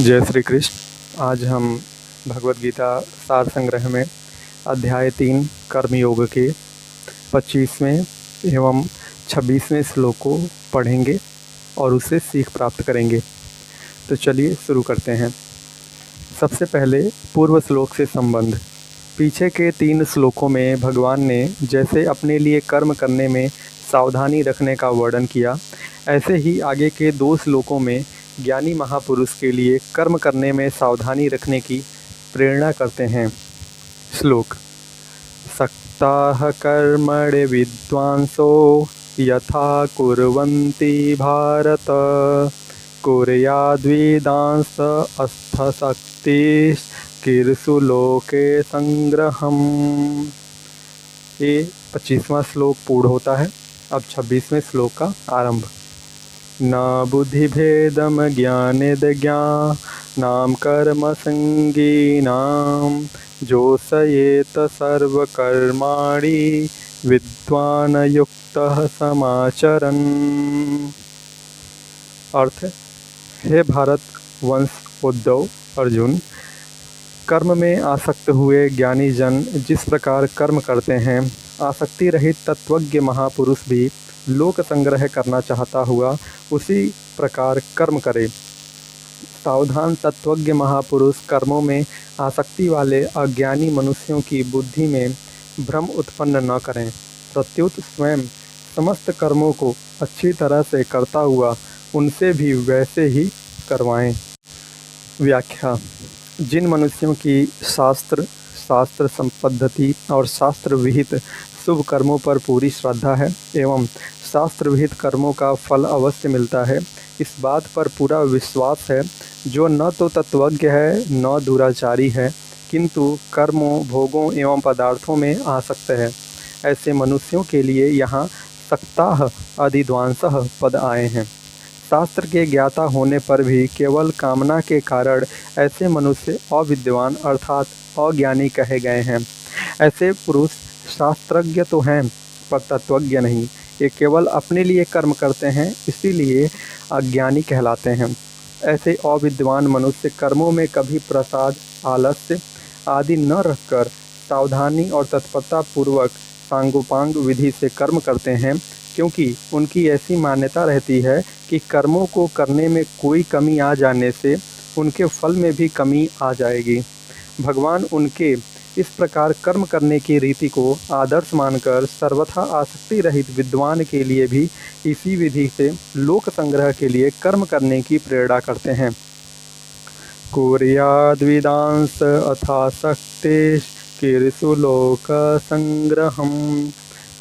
जय श्री कृष्ण। आज हम भगवद गीता सार संग्रह में अध्याय 3 कर्मयोग के 25वें एवं 26वें श्लोक को पढ़ेंगे और उससे सीख प्राप्त करेंगे। तो चलिए शुरू करते हैं। सबसे पहले पूर्व श्लोक से संबंध। पीछे के 3 श्लोकों में भगवान ने जैसे अपने लिए कर्म करने में सावधानी रखने का वर्णन किया, ऐसे ही आगे के 2 श्लोकों में ज्ञानी महापुरुष के लिए कर्म करने में सावधानी रखने की प्रेरणा करते हैं। श्लोक। सक्ताः कर्मणि विद्वांसो यथा कुर्वन्ति भारत कुर्याद्वेदांस अस्थशक्तिः कीर्षु लोके संग्रहम्। ये 25वां श्लोक पूर्ण होता है। अब 26वें श्लोक का आरंभ। न बुद्धिभेदम ज्ञानेदज्ञानां कर्म संगीनां जोषयेत सर्वकर्माणि विद्वान् युक्तः समाचरन्। अर्थ। हे भारत वंश उद्धव अर्जुन, कर्म में आसक्त हुए ज्ञानी जन जिस प्रकार कर्म करते हैं, आसक्ति रहित तत्वज्ञ महापुरुष भी लोक संग्रह करना चाहता हुआ उसी प्रकार कर्म करे। सावधान तत्वज्ञ महापुरुष कर्मों में आसक्ति वाले अज्ञानी मनुष्यों की बुद्धि में भ्रम उत्पन्न न करें, प्रत्युत स्वयं समस्त कर्मों को अच्छी तरह से करता हुआ उनसे भी वैसे ही करवाएं। व्याख्या। जिन मनुष्यों की शास्त्र संपद्धति और शास्त्र विहित शुभ कर्मों पर पूरी श्रद्धा है एवं शास्त्र विहित कर्मों का फल अवश्य मिलता है, इस बात पर पूरा विश्वास है, जो न तो तत्वज्ञ है न दुराचारी है, किंतु कर्मों, भोगों एवं पदार्थों में आसक्त है, ऐसे मनुष्यों के लिए यहाँ सक्ताः अधिद्वांसः पद आए हैं। शास्त्र के ज्ञाता होने पर भी केवल कामना के कारण ऐसे मनुष्य अविद्वान अर्थात अज्ञानी कहे गए हैं। ऐसे पुरुष शास्त्रज्ञ तो हैं पर तत्वज्ञ नहीं, ये केवल अपने लिए कर्म करते हैं, इसीलिए अज्ञानी कहलाते हैं। ऐसे अविद्वान मनुष्य कर्मों में कभी प्रसाद, आलस्य आदि न रखकर सावधानी और तत्परता पूर्वक सांगोपांग विधि से कर्म करते हैं, क्योंकि उनकी ऐसी मान्यता रहती है कि कर्मों को करने में कोई कमी आ जाने से उनके फल में भी कमी आ जाएगी। भगवान उनके इस प्रकार कर्म करने की रीति को आदर्श मानकर सर्वथा आसक्ति रहित विद्वान के लिए भी इसी विधि से लोक संग्रह के लिए कर्म करने की प्रेरणा करते हैं। कुर्याद्वेदांस अथासक्तिः कीर्षु लोक संग्रहम्।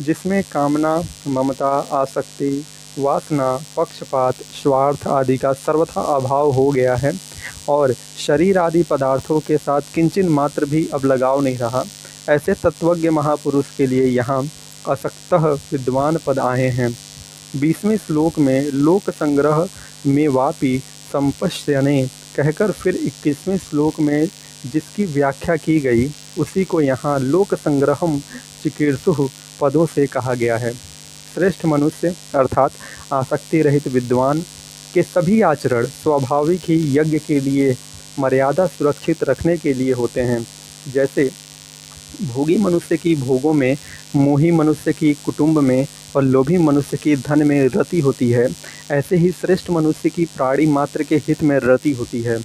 जिसमें कामना, ममता, आसक्ति, वासना, पक्षपात, स्वार्थ आदि का सर्वथा अभाव हो गया है और शरीर आदि पदार्थों के साथ किंचिन मात्र भी अब लगाव नहीं रहा, ऐसे तत्वज्ञ महापुरुष के लिए यहाँ असक्तः विद्वान पद आए हैं। 20वें श्लोक में लोक संग्रह में वापि संपश्यने कहकर फिर 21वें श्लोक में जिसकी व्याख्या की गई, उसी को यहाँ लोक संग्रहम चिकीर्षुः पदों से कहा गया है। श्रेष्ठ मनुष्य अर्थात आसक्ति रहित विद्वान के सभी आचरण स्वाभाविक ही यज्ञ के लिए मर्यादा सुरक्षित रखने के लिए होते हैं। जैसे भोगी मनुष्य की भोगों में, मोही मनुष्य की कुटुंब में और लोभी मनुष्य की धन में रति होती है, ऐसे ही श्रेष्ठ मनुष्य की प्राणी मात्र के हित में रति होती है।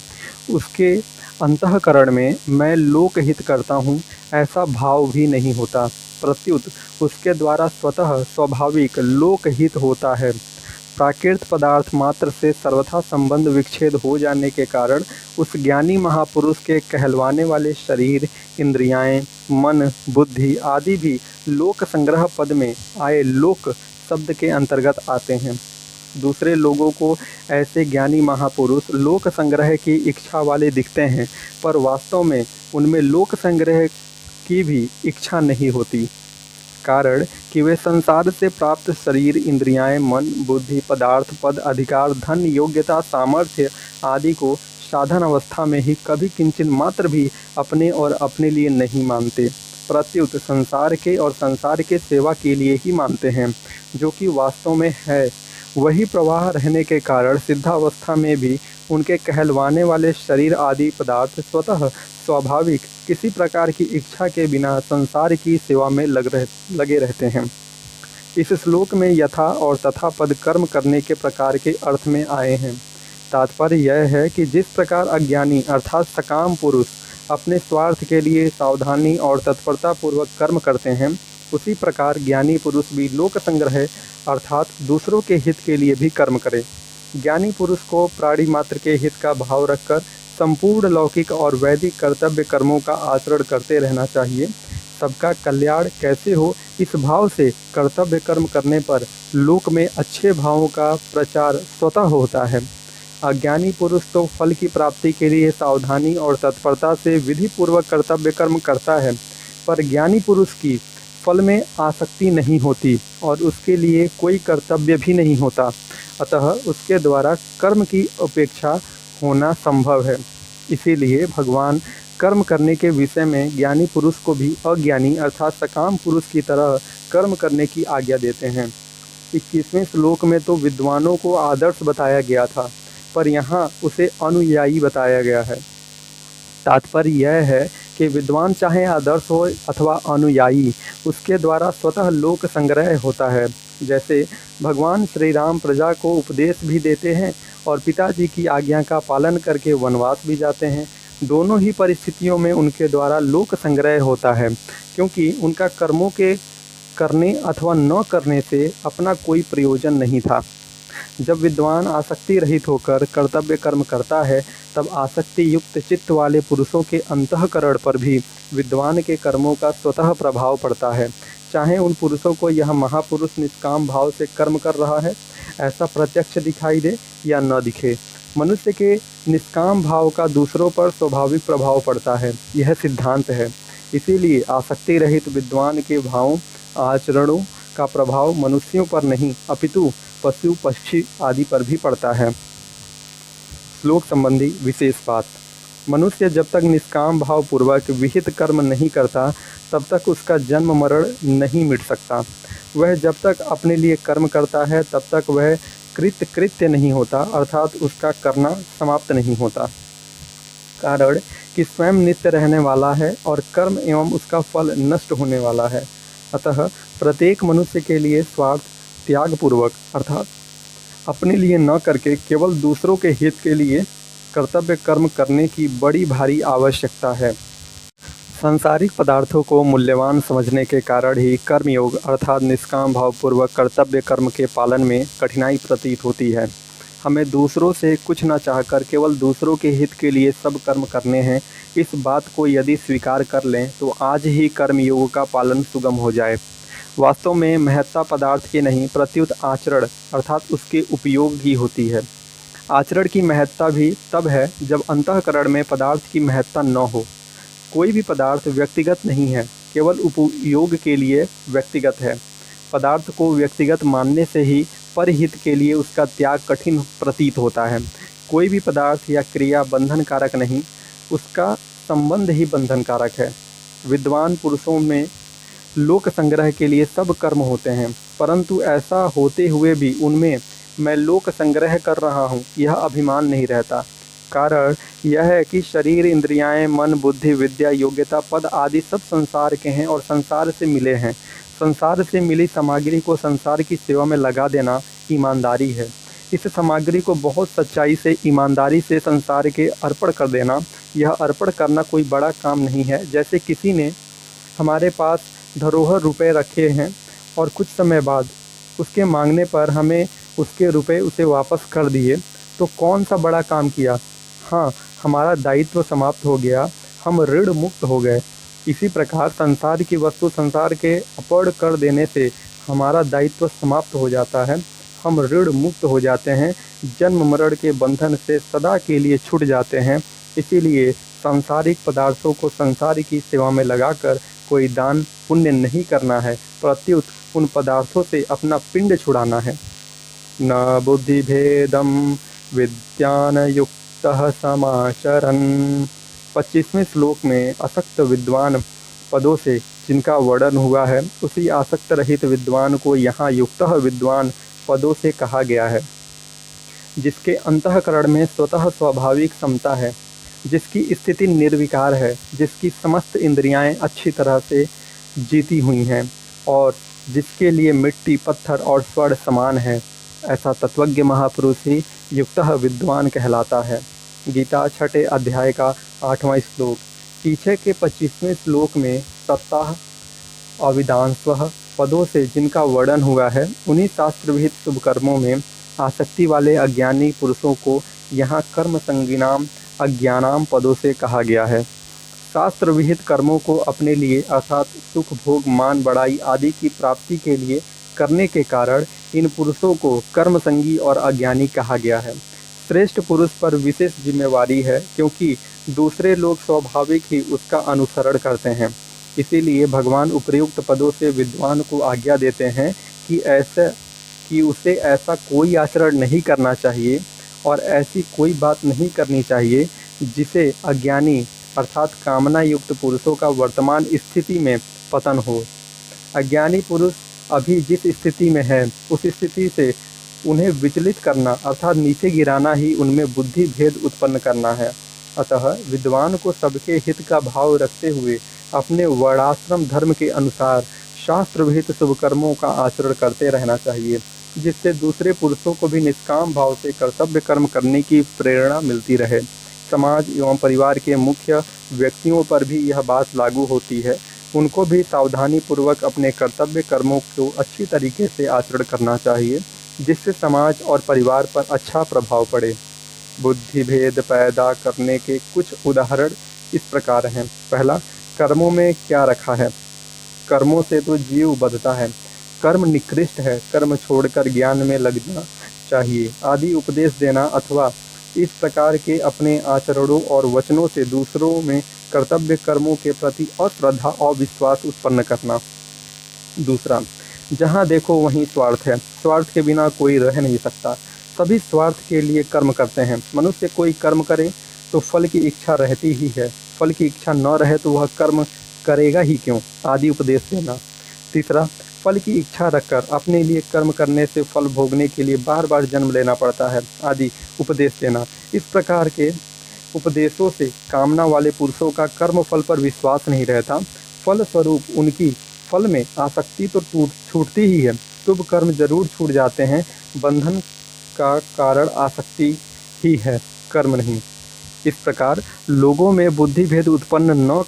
उसके अंतःकरण में मैं लोक हित करता हूँ ऐसा भाव भी नहीं होता, प्रत्युत उसके द्वारा स्वतः स्वाभाविक लोक हित होता है। प्राकृत पदार्थ मात्र से सर्वथा संबंध विच्छेद हो जाने के कारण उस ज्ञानी महापुरुष के कहलवाने वाले शरीर, इंद्रियाएं, मन, बुद्धि आदि भी लोक संग्रह पद में आए लोक शब्द के अंतर्गत आते हैं। दूसरे लोगों को ऐसे ज्ञानी महापुरुष लोक संग्रह की इच्छा वाले दिखते हैं, पर वास्तव में उनमें लोक संग्रह की भी इच्छा नहीं होती, कारण कि वे संसार से प्राप्त शरीर, इंद्रियाएं, मन, बुद्धि, पदार्थ, पद, अधिकार, धन, योग्यता, सामर्थ्य आदि को साधन अवस्था में ही कभी किंचन मात्र भी अपने और अपने लिए नहीं मानते, प्रत्युत संसार के और संसार के सेवा के लिए ही मानते हैं, जो कि वास्तव में है। वही प्रवाह रहने के कारण सिद्धावस्था में भी उनके कहलवाने वाले शरीर आदि पदार्थ स्वतः स्वाभाविक किसी प्रकार की इच्छा के बिना संसार की सेवा में लगे रहते हैं। इस श्लोक में यथा और तथा पद कर्म करने के प्रकार के अर्थ में आए हैं। तात्पर्य यह है कि जिस प्रकार अज्ञानी अर्थात सकाम पुरुष अपने स्वार्थ के लिए सावधानी और तत्परता पूर्वक कर्म करते हैं, उसी प्रकार ज्ञानी पुरुष भी लोक संग्रह अर्थात दूसरों के हित के लिए भी कर्म करे। ज्ञानी पुरुष को प्राणी मात्र के हित का भाव रखकर संपूर्ण लौकिक और वैदिक कर्तव्य कर्मों का आचरण करते रहना चाहिए। सबका कल्याण कैसे हो, इस भाव से कर्तव्य कर्म करने पर लोक में अच्छे भावों का प्रचार स्वतः होता है। अज्ञानी पुरुष तो फल की प्राप्ति के लिए सावधानी और तत्परता से विधि पूर्वक कर्तव्य कर्म करता है, पर ज्ञानी पुरुष की फल में आसक्ति नहीं होती और उसके लिए कोई कर्तव्य भी नहीं होता, अतः उसके द्वारा कर्म की अपेक्षा होना संभव है। इसीलिए भगवान कर्म करने के विषय में ज्ञानी पुरुष को भी अज्ञानी अर्थात सकाम पुरुष की तरह कर्म करने की आज्ञा देते हैं। 21वें श्लोक में तो विद्वानों को आदर्श बताया गया था, पर यहाँ उसे अनुयायी बताया गया है। तात्पर्य यह है कि विद्वान चाहे आदर्श हो अथवा अनुयायी, उसके द्वारा स्वतः लोक संग्रह होता है। जैसे भगवान श्री राम प्रजा को उपदेश भी देते हैं और पिताजी की आज्ञा का पालन करके वनवास भी जाते हैं। दोनों ही परिस्थितियों में उनके द्वारा लोक संग्रह होता है, क्योंकि उनका कर्मों के करने अथवा न करने से अपना कोई प्रयोजन नहीं था। जब विद्वान आसक्ति रहित होकर कर्तव्य कर्म करता है, तब आसक्ति युक्त चित्त वाले पुरुषों के अंतःकरण पर भी विद्वान के कर्मों का स्वतः प्रभाव पड़ता है। चाहे उन पुरुषों को यह महापुरुष निष्काम भाव से कर्म कर रहा है ऐसा प्रत्यक्ष दिखाई दे या न दिखे, मनुष्य के निष्काम भाव का दूसरों पर स्वाभाविक प्रभाव पड़ता है। यह सिद्धांत है। इसीलिए आसक्ति रहित विद्वान के भावों आचरणों का प्रभाव मनुष्यों पर नहीं अपितु पशु पक्षी आदि पर भी पड़ता है। श्लोक संबंधी विशेष बात। मनुष्य जब तक निष्काम भाव पूर्वक विहित कर्म नहीं करता, तब तक उसका जन्म मरण नहीं मिट सकता। वह जब तक अपने लिए कर्म करता है, तब तक वह कृत्य नहीं होता, अर्थात उसका करना समाप्त नहीं होता। कारण कि स्वयं नित्य रहने वाला है और कर्म एवं उसका फल नष्ट होने वाला है। अतः प्रत्येक मनुष्य के लिए स्वार्थ त्याग पूर्वक अर्थात अपने लिए न करके केवल दूसरों के हित के लिए कर्तव्य कर्म करने की बड़ी भारी आवश्यकता है। सांसारिक पदार्थों को मूल्यवान समझने के कारण ही कर्मयोग अर्थात निष्काम भावपूर्वक कर्तव्य कर्म के पालन में कठिनाई प्रतीत होती है। हमें दूसरों से कुछ न चाहकर केवल दूसरों के हित के लिए सब कर्म करने हैं, इस बात को यदि स्वीकार कर लें तो आज ही कर्मयोग का पालन सुगम हो जाए। वास्तव में महत्ता पदार्थ की नहीं प्रत्युत आचरण अर्थात उसके उपयोग की होती है। आचरण की महत्ता भी तब है जब अंतःकरण में पदार्थ की महत्ता न हो। कोई भी पदार्थ व्यक्तिगत नहीं है, केवल उपयोग के लिए व्यक्तिगत है। पदार्थ को व्यक्तिगत मानने से ही परहित के लिए उसका त्याग कठिन प्रतीत होता है। कोई भी पदार्थ या क्रिया बंधन कारक नहीं, उसका संबंध ही बंधन कारक है। विद्वान पुरुषों में लोक संग्रह के लिए सब कर्म होते हैं, परंतु ऐसा होते हुए भी उनमें मैं लोक संग्रह कर रहा हूँ यह अभिमान नहीं रहता। कारण यह है कि शरीर, इंद्रियाएं, मन, बुद्धि, विद्या, योग्यता, पद आदि सब संसार के हैं और संसार से मिले हैं। संसार से मिली सामग्री को संसार की सेवा में लगा देना ईमानदारी है। इस सामग्री को बहुत सच्चाई से ईमानदारी से संसार के अर्पण कर देना, यह अर्पण करना कोई बड़ा काम नहीं है। जैसे किसी ने हमारे पास धरोहर रुपए रखे हैं और कुछ समय बाद उसके मांगने पर हमें उसके रुपए उसे वापस कर दिए, तो कौन सा बड़ा काम किया। हाँ, हमारा दायित्व समाप्त हो गया, हम ऋण मुक्त हो गए। इसी प्रकार संसार की वस्तु संसार के अपर्ण कर देने से हमारा दायित्व समाप्त हो जाता है, हम ऋण मुक्त हो जाते हैं, जन्म मरण के बंधन से सदा के लिए छूट जाते हैं। इसीलिए सांसारिक पदार्थों को संसार की सेवा में लगाकर कोई दान पुण्य नहीं करना है, प्रत्युत उन पदार्थों से अपना पिंड छुड़ाना है। न बुद्धि भेदम विद्यान युक्तः समाचरन्। 25वें श्लोक में असक्त विद्वान पदों से जिनका वर्णन हुआ है, उसी आसक्त रहित विद्वान को यहाँ युक्तः विद्वान पदों से कहा गया है। जिसके अंतःकरण में स्वतः स्वाभाविक समता है, जिसकी स्थिति निर्विकार है, जिसकी समस्त इंद्रियाएं अच्छी तरह से जीती हुई हैं और जिसके लिए मिट्टी, पत्थर और स्वर्ण समान है, ऐसा तत्वज्ञ महापुरुष ही युक्तः विद्वान कहलाता है। गीता छठे अध्याय का 8वां श्लोक। पीछे के 25वें श्लोक में सत्ता अविदांस्वः पदों से जिनका वर्णन हुआ है, उन्हीं शास्त्र विहित शुभ कर्मों में आसक्ति वाले अज्ञानी पुरुषों को यहाँ कर्म संज्ञानाम अज्ञानाम पदों से कहा गया है। शास्त्र विहित कर्मों को अपने लिए अर्थात सुख, भोग, मान, बड़ाई आदि की प्राप्ति के लिए करने के कारण इन पुरुषों को कर्म संगी और अज्ञानी कहा गया है। श्रेष्ठ पुरुष पर विशेष जिम्मेवारी है, क्योंकि दूसरे लोग स्वाभाविक ही उसका अनुसरण करते हैं। इसीलिए भगवान उपर्युक्त पदों से विद्वान को आज्ञा देते हैं कि उसे ऐसा कोई आचरण नहीं करना चाहिए और ऐसी कोई बात नहीं करनी चाहिए जिसे अज्ञानी अर्थात कामना युक्त पुरुषों का वर्तमान स्थिति में पतन हो। अज्ञानी पुरुष अभी जिस स्थिति में है, उस स्थिति से उन्हें विचलित करना अर्थात नीचे गिराना ही उनमें बुद्धि भेद उत्पन्न करना है। अतः विद्वान को सबके हित का भाव रखते हुए अपने वर्णाश्रम धर्म के अनुसार शास्त्र विहित शुभ कर्मों का आचरण करते रहना चाहिए, जिससे दूसरे पुरुषों को भी निष्काम भाव से कर्तव्य कर्म करने की प्रेरणा मिलती रहे। समाज एवं परिवार के मुख्य व्यक्तियों पर भी यह बात लागू होती है। उनको भी सावधानी पूर्वक अपने कर्तव्य कर्मों को अच्छी तरीके से आचरण करना चाहिए, जिससे समाज और परिवार पर अच्छा प्रभाव पड़े। बुद्धि भेद पैदा करने के कुछ उदाहरण इस प्रकार हैं। पहला, कर्मों में क्या रखा है। कर्मों से तो जीव बंधता है, कर्म निकृष्ट है, कर्म छोड़कर ज्ञान में लगना चाहिए आदि उपदेश देना अथवा इस प्रकार के अपने आचरणों और वचनों से दूसरों में कर्तव्य कर्मों के प्रति अश्रद्धा और विश्वास उत्पन्न करना। दूसरा, जहाँ देखो वहीं स्वार्थ है, स्वार्थ के बिना कोई रह नहीं सकता। सभी स्वार्थ के लिए कर्म करते हैं। मनुष्य कोई कर्म करे तो फल की इच्छा रहती ही है, फल की इच्छा न रहे तो वह कर्म करेगा ही क्यों आदि उपदेश देना। तीसरा, फल की इच्छा रखकर अपने लिए कर्म करने से फल भोगने के लिए बार बार जन्म लेना पड़ता है आदि उपदेश देना। इस प्रकार के उपदेशों से कामना वाले पुरुषों का कर्म फल पर विश्वास नहीं रहता, फल स्वरूप उनकी फल में आसक्ति तो छूटती ही है, शुभ कर्म जरूर छूट जाते हैं। बंधन का कारण आसक्ति ही है, कर्म नहीं। इस प्रकार लोगों में बुद्धि भेद उत्पन्न न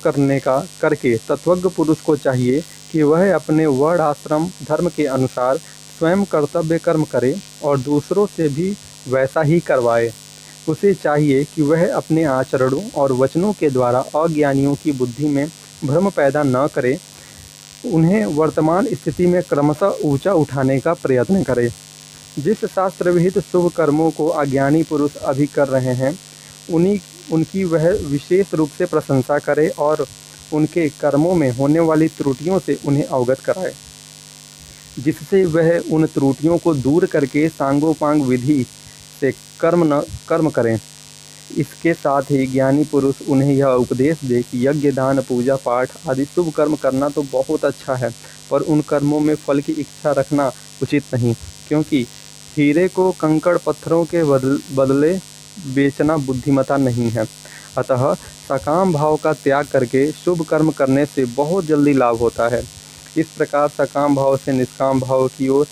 करके तत्वज्ञ पुरुष को चाहिए कि वह अपने वर्ण आश्रम धर्म के अनुसार स्वयं कर्तव्य कर्म करे और दूसरों से भी वैसा ही करवाए। उसे चाहिए कि वह अपने आचरणों और वचनों के द्वारा अज्ञानियों की बुद्धि में भ्रम पैदा न करे, उन्हें वर्तमान स्थिति में क्रमशः ऊंचा उठाने का प्रयत्न करे। जिस शास्त्र विहित शुभ कर्मों को अज्ञानी पुरुष अभी कर रहे हैं, उनकी वह विशेष रूप से प्रशंसा करे और उनके कर्मों में होने वाली त्रुटियों से उन्हें अवगत कराए, जिससे वह उन त्रुटियों को दूर करके सांगोपांग विधि से कर्म करें। इसके साथ ही ज्ञानी पुरुष उन्हें यह उपदेश दे कि यज्ञ, दान, पूजा पाठ आदि शुभ कर्म करना तो बहुत अच्छा है, पर उन कर्मों में फल की इच्छा रखना उचित नहीं, क्योंकि हीरे को कंकड़ पत्थरों के बदले बेचना बुद्धिमता नहीं है। अतः सकाम भाव का त्याग करके शुभ कर्म करने से बहुत जल्दी लाभ होता है। इस प्रकार सकाम भाव से निष्काम भाव की ओर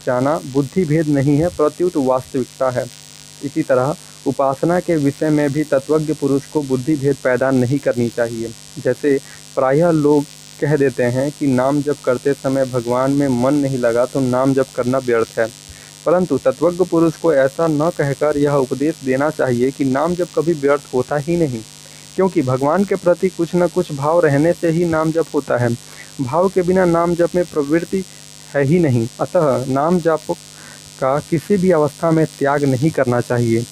जाना बुद्धि भेद नहीं है, प्रत्युत वास्तविकता है। इसी तरह उपासना के विषय में भी तत्वज्ञ पुरुष को बुद्धि भेद पैदा नहीं करनी चाहिए। जैसे प्रायः लोग कह देते हैं कि नाम जप करते समय भगवान में मन नहीं लगा तो नाम जप करना व्यर्थ है, परंतु तत्वज्ञ पुरुष को ऐसा न कहकर यह उपदेश देना चाहिए कि नाम जप कभी व्यर्थ होता ही नहीं, क्योंकि भगवान के प्रति कुछ न कुछ भाव रहने से ही नाम जप होता है। भाव के बिना नाम जप में प्रवृत्ति है ही नहीं। अतः नाम जप का किसी भी अवस्था में त्याग नहीं करना चाहिए।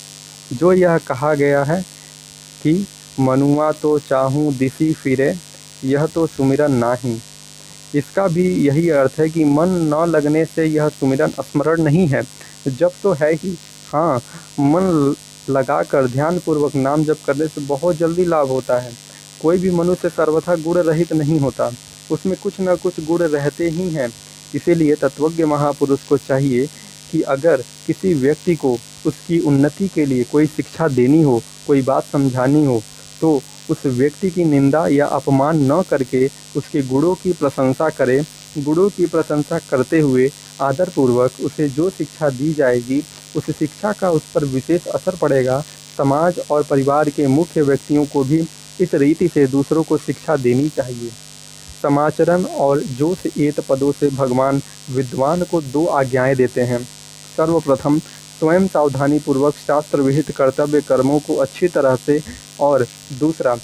जो यह कहा गया है कि मनुआ तो चाहूँ दिसी फिरे, यह तो सुमिरन नाही, इसका भी यही अर्थ है कि मन न लगने से यह सुमिरन स्मरण नहीं है, जप तो है ही। हाँ, मन लगाकर ध्यानपूर्वक नाम जप करने से बहुत जल्दी लाभ होता है। कोई भी मनुष्य सर्वथा गुण रहित नहीं होता, उसमें कुछ न कुछ गुण रहते ही हैं। इसीलिए तत्वज्ञ महापुरुष को चाहिए कि अगर किसी व्यक्ति को उसकी उन्नति के लिए कोई शिक्षा देनी हो, कोई बात समझानी हो, तो उस व्यक्ति की निंदा या अपमान न करके उसके गुणों की प्रशंसा करें। गुणों की प्रशंसा करते हुए आदरपूर्वक उसे जो शिक्षा दी जाएगी, उस शिक्षा का उस पर विशेष असर पड़ेगा। समाज और परिवार के मुख्य व्यक्तियों को भी इस रीति से दूसरों को शिक्षा देनी चाहिए। समाचरण और जोश एत पदों से भगवान विद्वान को 2 आज्ञाएं देते हैं। सर्वप्रथम, स्वयं सावधानी पूर्वक शास्त्र विहित कर्तव्य कर्मों को अच्छी तरह से, और दूसरा,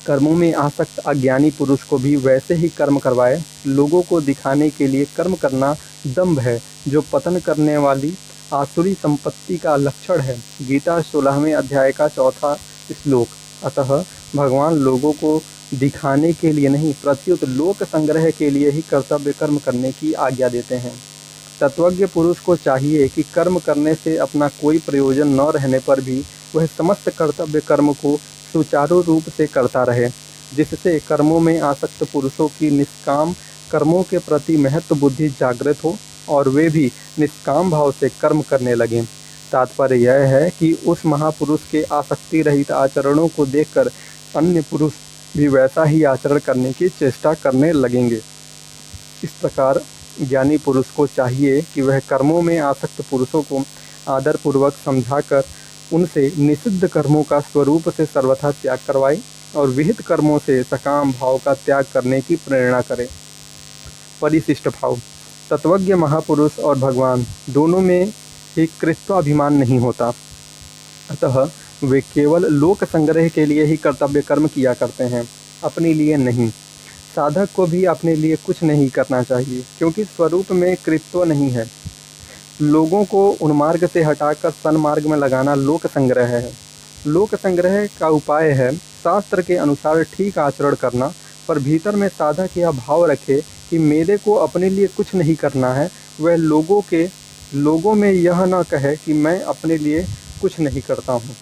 कर्मों में आसक्त अज्ञानी पुरुष को भी वैसे ही कर्म करवाए। लोगों को दिखाने के लिए कर्म करना दंभ है, जो पतन करने वाली आसुरी संपत्ति का लक्षण है। गीता 16वें अध्याय का 4था श्लोक। अतः भगवान लोगों को दिखाने के लिए नहीं, प्रत्युत लोक संग्रह के लिए ही कर्तव्य कर्म करने की आज्ञा देते हैं। तत्वज्ञ पुरुष को चाहिए कि कर्म करने से अपना कोई प्रयोजन न रहने पर भी वह समस्त कर्तव्य कर्म को सुचारू रूप से करता रहे, जिससे कर्मों में आसक्त पुरुषों की निष्काम कर्मों के प्रति महत्व बुद्धि जागृत हो और वे भी निष्काम भाव से कर्म करने लगें। तात्पर्य यह है कि उस महापुरुष के आसक्ति रहित आचरणों को देखकर अन्य पुरुष भी वैसा ही आचरण करने की चेष्टा करने लगेंगे। इस प्रकार ज्ञानी पुरुष को चाहिए कि वह कर्मों में आसक्त पुरुषों को आदरपूर्वक समझाकर उनसे निषिद्ध कर्मों का स्वरूप से सर्वथा त्याग करवाए और विहित कर्मों से सकाम भाव का त्याग करने की प्रेरणा करे। परिशिष्ट भाव। तत्वज्ञ महापुरुष और भगवान दोनों में ही कृत्वाभिमान नहीं होता, अतः वे केवल लोक संग्रह के लिए ही कर्तव्य कर्म किया करते हैं, अपने लिए नहीं। साधक को भी अपने लिए कुछ नहीं करना चाहिए, क्योंकि स्वरूप में कृत्व नहीं है। लोगों को उन्मार्ग से हटाकर सन्मार्ग में लगाना लोक संग्रह है। लोक संग्रह का उपाय है शास्त्र के अनुसार ठीक आचरण करना, पर भीतर में साधक यह भाव रखे कि मेरे को अपने लिए कुछ नहीं करना है। वह लोगों में यह न कहे कि मैं अपने लिए कुछ नहीं करता हूँ।